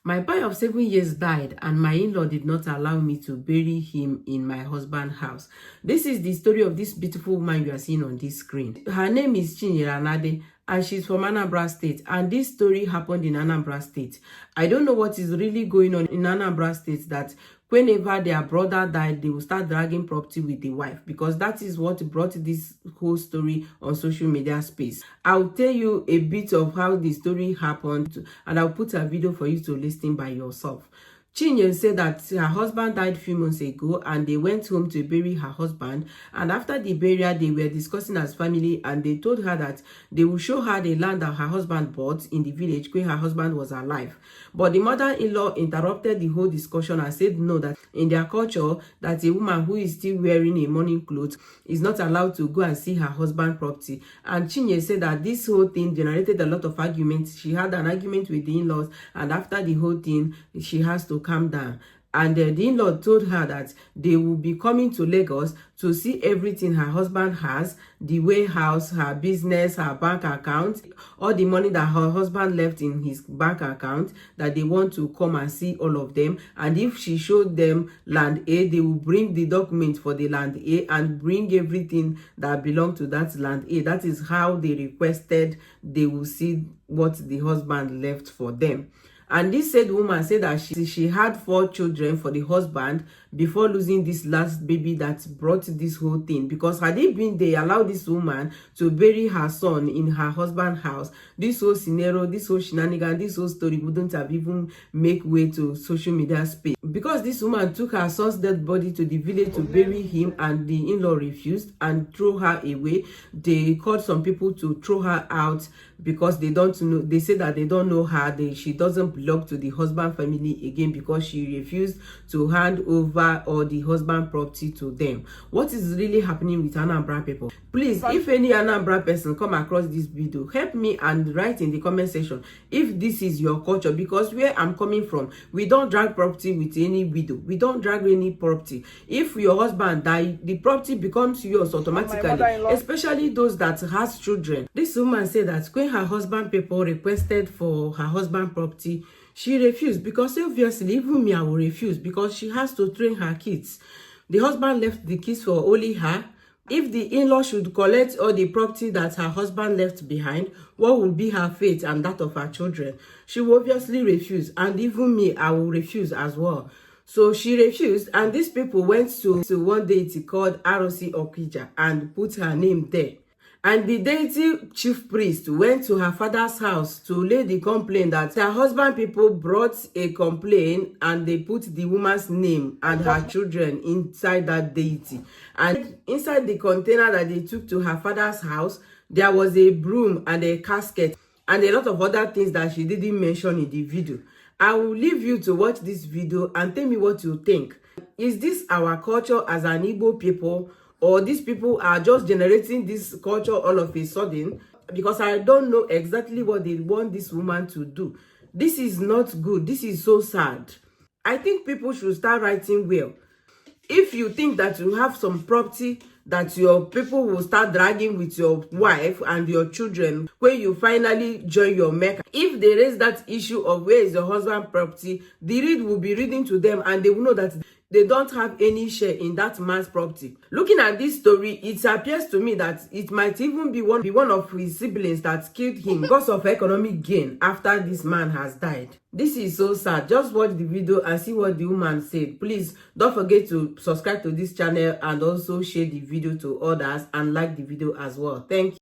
My boy of 7 years died, and my in-law did not allow me to bury him in my husband's house. This is the story of this beautiful woman you are seeing on this screen. Her name is Chinyere Anadi, and she's from Anambra State. And this story happened in Anambra State. I don't know what is really going on in Anambra State, that whenever their brother died, they will start dragging property with the wife, because that is what brought this whole story on social media space. I'll tell you a bit of how the story happened, and I'll put a video for you to listen by yourself. Chinyere said that her husband died a few months ago, and they went home to bury her husband. And after the burial, they were discussing as family, and they told her that they will show her the land that her husband bought in the village when her husband was alive. But the mother-in-law interrupted the whole discussion and said no, that in their culture, that a woman who is still wearing a mourning cloth is not allowed to go and see her husband's property. And Chinyere said that this whole thing generated a lot of arguments. She had an argument with the in-laws, and after the whole thing, she has to calm down. And the in-law told her that they will be coming to Lagos to see everything her husband has, the warehouse, her business, her bank account, all the money that her husband left in his bank account, that they want to come and see all of them. And if she showed them land A, they will bring the document for the land A and bring everything that belonged to that land A. That is how they requested they will see what the husband left for them. And this said woman said that she had 4 children for the husband before losing this last baby that brought this whole thing. Because had it been they allowed this woman to bury her son in her husband's house, this whole scenario, this whole shenanigan, this whole story wouldn't have even make way to social media space. Because this woman took her son's dead body to the village to bury him, and the in-law refused and threw her away. They called some people to throw her out because they don't know. They say that they don't know her. She doesn't belong to the husband family again, because she refused to hand over all the husband property to them. What is really happening with Anambra people? Please, if any Anambra person come across this video, help me and write in the comment section if this is your culture, because where I'm coming from, we don't drag property with any widow. We don't drag any property. If your husband die, the property becomes yours automatically, especially those that has children. This woman said that when her husband people requested for her husband property, she refused, because obviously even me, I will refuse, because she has to train her kids. The husband left the kids for only her. If the in-law should collect all the property that her husband left behind, what will be her fate and that of her children? She will obviously refuse, and even me, I will refuse as well. So she refused, and these people went to one deity called Okija and put her name there. And the deity chief priest went to her father's house to lay the complaint that her husband people brought a complaint, and they put the woman's name and her children inside that deity. And inside the container that they took to her father's house, there was a broom and a casket and a lot of other things that she didn't mention in the video. I will leave you to watch this video and tell me what you think. Is this our culture as an Igbo people? Or these people are just generating this culture all of a sudden? Because I don't know exactly what they want this woman to do. This is not good. This is so sad. I think people should start writing will. If you think that you have some property that your people will start dragging with your wife and your children when you finally join your Mecca, if they raise that issue of where is your husband's property, the read will be reading to them, and they will know that they don't have any share in that man's property. Looking at this story, it appears to me that it might even be one of his siblings that killed him because of economic gain after this man has died. This is so sad. Just watch the video and see what the woman said. Please don't forget to subscribe to this channel and also share the video to others and like the video as well. Thank you.